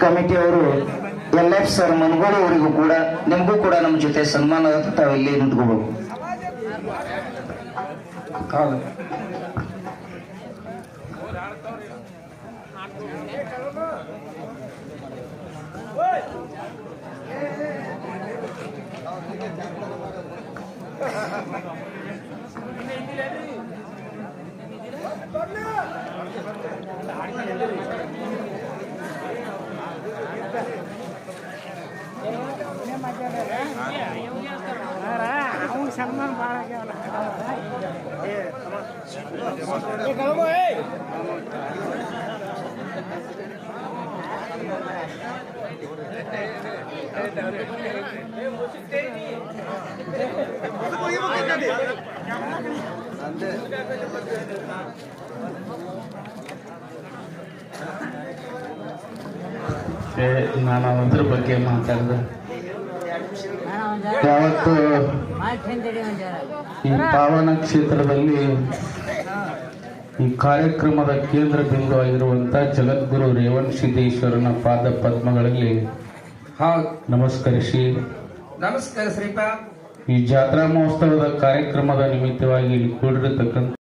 ಕಮಿಟಿಯವರು LF sir Managoli ಅವರಿಗೂ ಕೂಡ ನಿಮಗೂ ಕೂಡ ನಮ್ಮ ಜೊತೆ ಸನ್ಮಾನ ತಾವಿಲ್ಲಿ ನಿಂತ್ಕೋಬೇಕು. सलमान बाड़ा के ನಾನು ಅದ್ರ ಬಗ್ಗೆ ಮಾತಾಡಿದೆ. ಯಾವತ್ತು ಈ ಪಾವನ ಕ್ಷೇತ್ರದಲ್ಲಿ ಈ ಕಾರ್ಯಕ್ರಮದ ಕೇಂದ್ರ ಬಿಂದು ಆಗಿರುವಂತ ಜಗದ್ಗುರು ರೇವಣ ಸಿದ್ದೇಶ್ವರನ ಪಾದ ಪದ್ಮಗಳಲ್ಲಿ ನಮಸ್ಕರಿಸಿ ನಮಸ್ಕಾರ ಶ್ರೀಪಾ. ಈ ಜಾತ್ರಾ ಮಹೋತ್ಸವದ ಕಾರ್ಯಕ್ರಮದ ನಿಮಿತ್ತವಾಗಿ ಇಲ್ಲಿ ಕೂಡಿರತಕ್ಕಂಥ